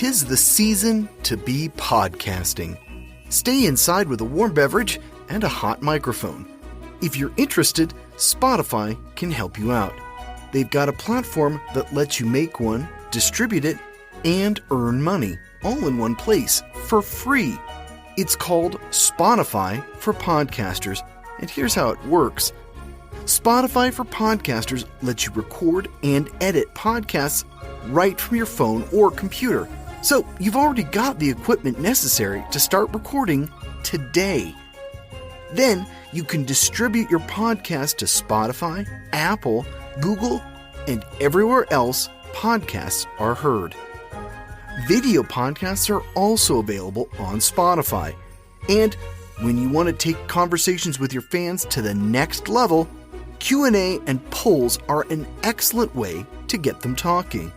'Tis the season to be podcasting. Stay inside with a warm beverage and a hot microphone. If you're interested, Spotify can help you out. They've got a platform that lets you make one, distribute it, and earn money all in one place for free. It's called Spotify for Podcasters, and here's how it works. Spotify for Podcasters lets you record and edit podcasts right from your phone or computer. So you've already got the equipment necessary to start recording today. Then you can distribute your podcast to Spotify, Apple, Google, and everywhere else podcasts are heard. Video podcasts are also available on Spotify. And when you want to take conversations with your fans to the next level, Q&A and polls are an excellent way to get them talking.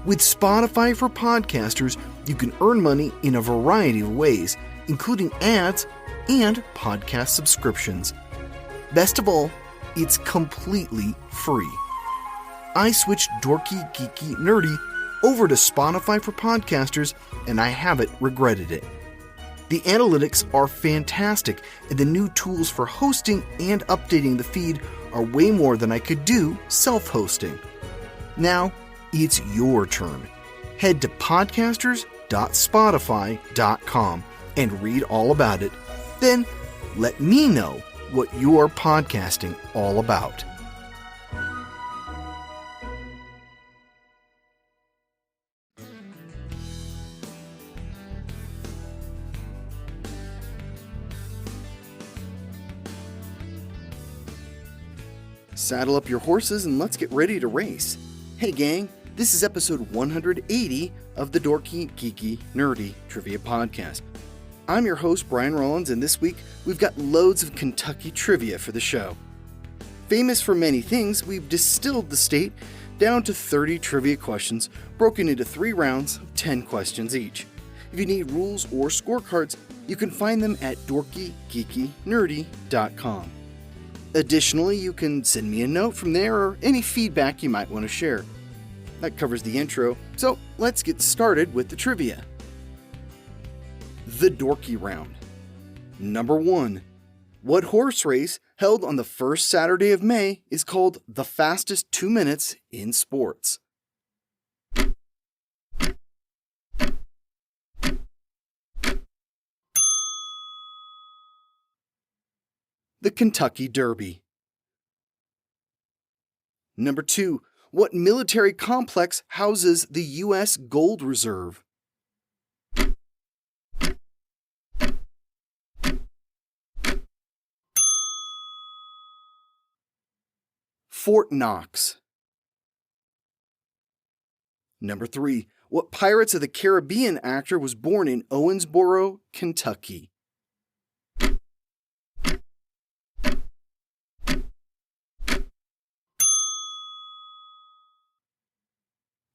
With Spotify for Podcasters, you can earn money in a variety of ways, including ads and podcast subscriptions. Best of all, it's completely free. I switched Dorky, Geeky, Nerdy over to Spotify for Podcasters, and I haven't regretted it. The analytics are fantastic, and the new tools for hosting and updating the feed are way more than I could do self-hosting. Now, it's your turn. Head to podcasters.spotify.com and read all about it. Then, let me know what you're podcasting all about. Saddle up your horses and let's get ready to race. Hey gang, this is episode 180 of the Dorky, Geeky, Nerdy Trivia Podcast. I'm your host, Brian Rollins, and this week we've got loads of Kentucky trivia for the show. Famous for many things, we've distilled the state down to 30 trivia questions broken into 3 rounds of 10 questions each. If you need rules or scorecards, you can find them at dorkygeekynerdy.com. Additionally, you can send me a note from there or any feedback you might want to share. That covers the intro, so let's get started with the trivia. The Dorky Round. Number 1. What horse race held on the first Saturday of May is called the fastest 2 minutes in sports? The Kentucky Derby. Number 2. What military complex houses the U.S. Gold Reserve? Fort Knox. Number 3. What Pirates of the Caribbean actor was born in Owensboro, Kentucky?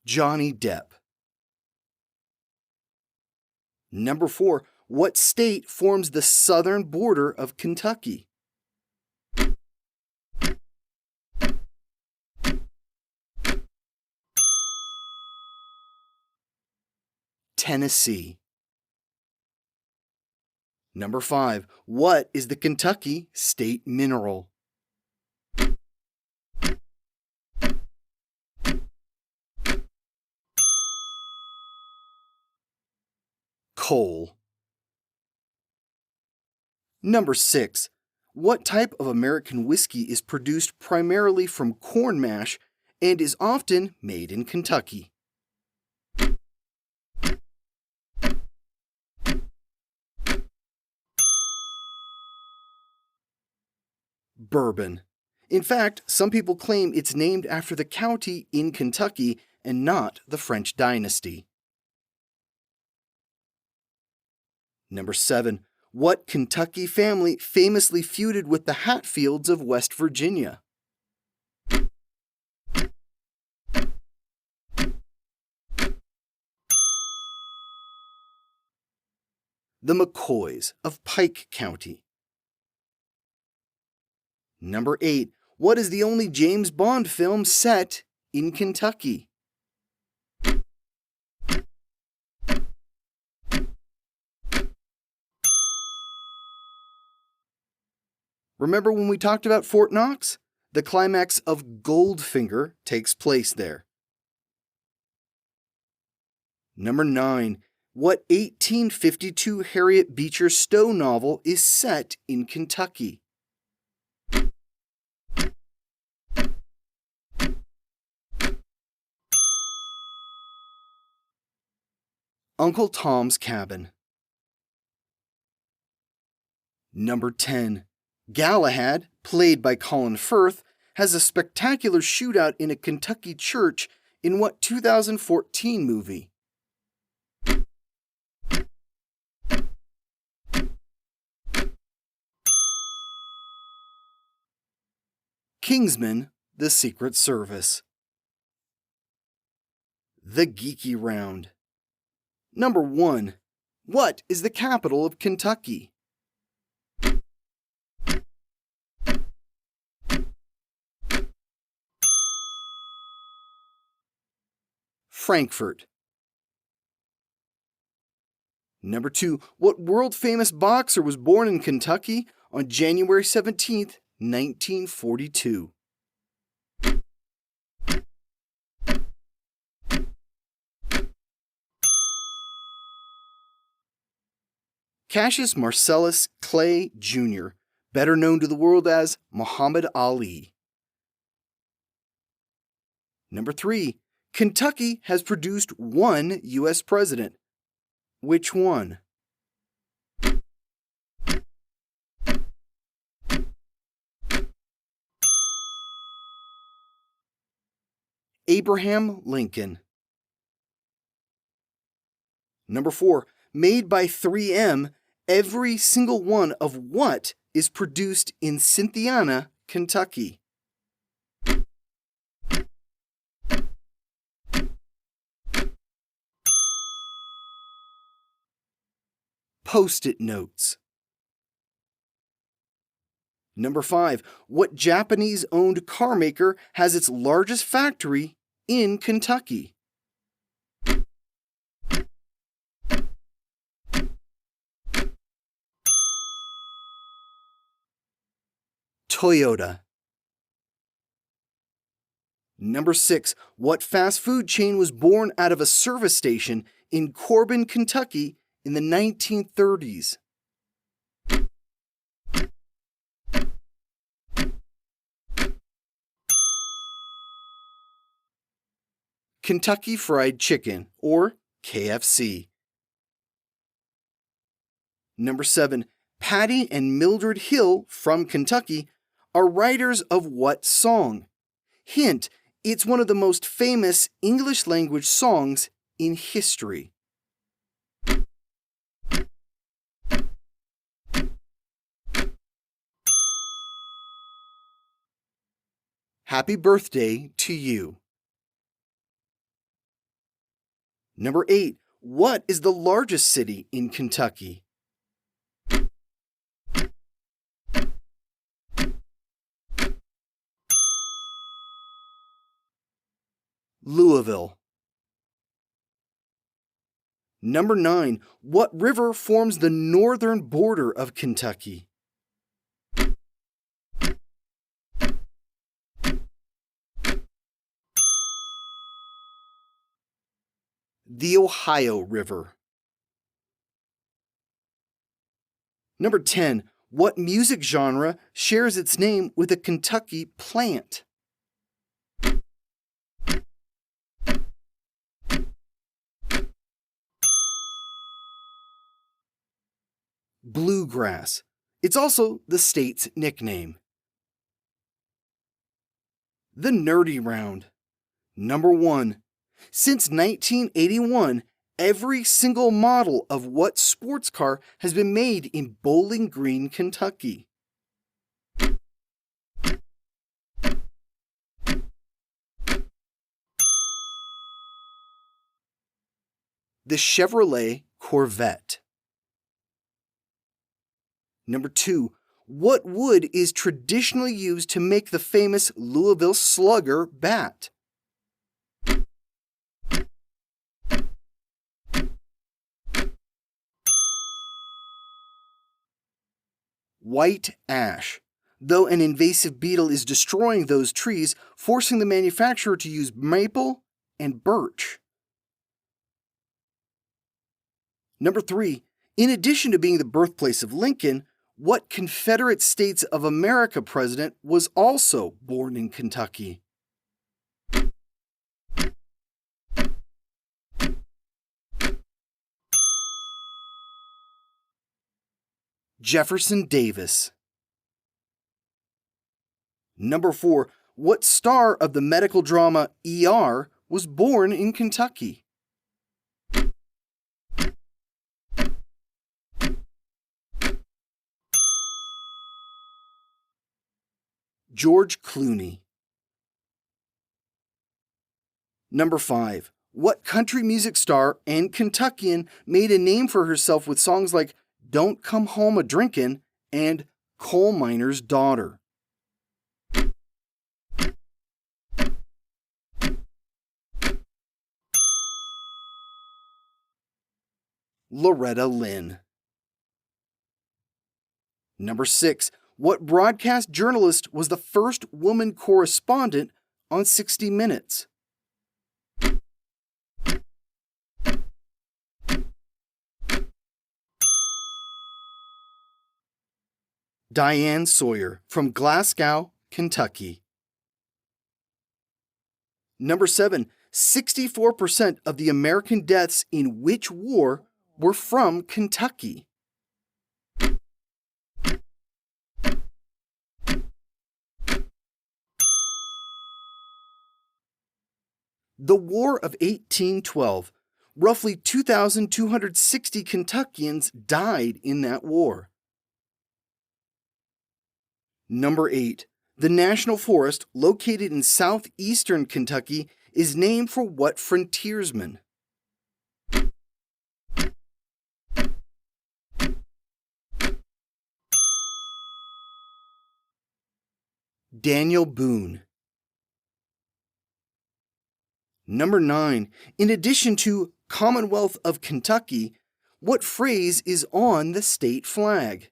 Johnny Depp. Number 4. What state forms the southern border of Kentucky? Tennessee. Number 5. What is the Kentucky state mineral? Coal. Number 6. What type of American whiskey is produced primarily from corn mash and is often made in Kentucky? Bourbon. In fact, some people claim it's named after the county in Kentucky and not the French dynasty. Number 7. What Kentucky family famously feuded with the Hatfields of West Virginia? The McCoys of Pike County. Number 8. What is the only James Bond film set in Kentucky? Remember when we talked about Fort Knox? The climax of Goldfinger takes place there. Number 9. What 1852 Harriet Beecher Stowe novel is set in Kentucky? Uncle Tom's Cabin. Number 10. Galahad, played by Colin Firth, has a spectacular shootout in a Kentucky church in what 2014 movie? Kingsman: The Secret Service. The Geeky Round. Number 1. What is the capital of Kentucky? Frankfurt. Number 2. What world-famous boxer was born in Kentucky on January 17th, 1942? Cassius Marcellus Clay, Jr., better known to the world as Muhammad Ali. Number 3. Kentucky has produced one U.S. president. Which one? Abraham Lincoln. Number 4. Made by 3M, every single one of what is produced in Cynthiana, Kentucky? Post-it notes. Number 5. What Japanese-owned car maker has its largest factory in Kentucky? Toyota. Number 6. What fast food chain was born out of a service station in Corbin, Kentucky in the 1930s? Kentucky Fried Chicken, or KFC. Number 7. Patty and Mildred Hill from Kentucky are writers of what song? Hint, it's one of the most famous English language songs in history. Happy birthday to you. Number 8. What is the largest city in Kentucky? Louisville. Number 9. What river forms the northern border of Kentucky? The Ohio River. Number 10. What music genre shares its name with a Kentucky plant? Bluegrass. It's also the state's nickname. The Nerdy Round. Number 1. Since 1981, every single model of what sports car has been made in Bowling Green, Kentucky? The Chevrolet Corvette. Number 2. What wood is traditionally used to make the famous Louisville Slugger bat? White ash. though an invasive beetle is destroying those trees, forcing the manufacturer to use maple and birch. Number 3. In addition to being the birthplace of Lincoln, what Confederate States of America president was also born in Kentucky? Jefferson Davis. Number 4. What star of the medical drama ER was born in Kentucky? George Clooney. Number 5. What country music star and Kentuckian made a name for herself with songs like Don't Come Home a-Drinkin' and Coal Miner's Daughter? Loretta Lynn. Number 6. What broadcast journalist was the first woman correspondent on 60 Minutes? Diane Sawyer from Glasgow, Kentucky. Number 7. 64% of the American deaths in which war were from Kentucky? The War of 1812. Roughly 2,260 Kentuckians died in that war. Number 8. The National Forest, located in southeastern Kentucky, is named for what frontiersman? Daniel Boone. Number 9. In addition to Commonwealth of Kentucky, what phrase is on the state flag?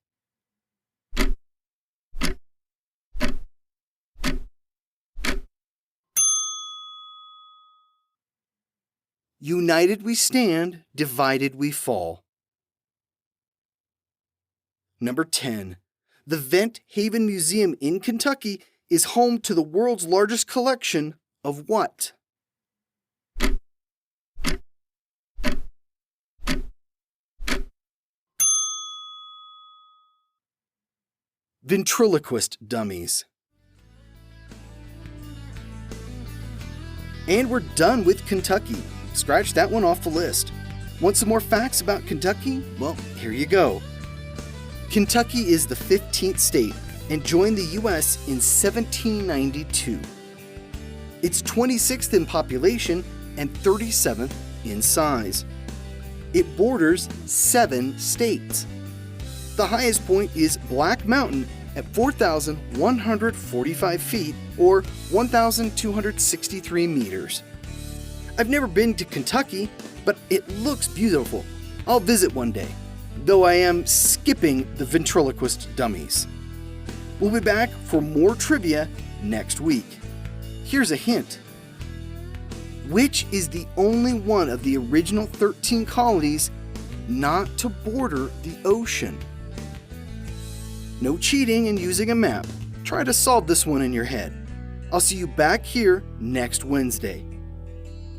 United we stand, divided we fall. Number 10. The Vent Haven Museum in Kentucky is home to the world's largest collection of what? Ventriloquist dummies. And we're done with Kentucky. Scratch that one off the list. Want some more facts about Kentucky? Well, here you go. Kentucky is the 15th state and joined the U.S. in 1792. It's 26th in population and 37th in size. It borders 7 states. The highest point is Black Mountain at 4,145 feet or 1,263 meters. I've never been to Kentucky, but it looks beautiful. I'll visit one day, though I am skipping the ventriloquist dummies. We'll be back for more trivia next week. Here's a hint. Which is the only one of the original 13 colonies not to border the ocean? No cheating and using a map. Try to solve this one in your head. I'll see you back here next Wednesday.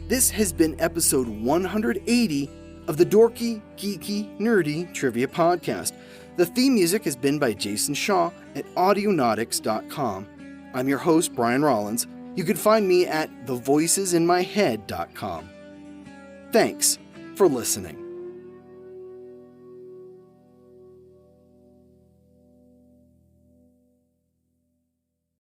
This has been episode 180 of the Dorky, Geeky, Nerdy Trivia Podcast. The theme music has been by Jason Shaw at audionautics.com. I'm your host, Brian Rollins. You can find me at thevoicesinmyhead.com. Thanks for listening.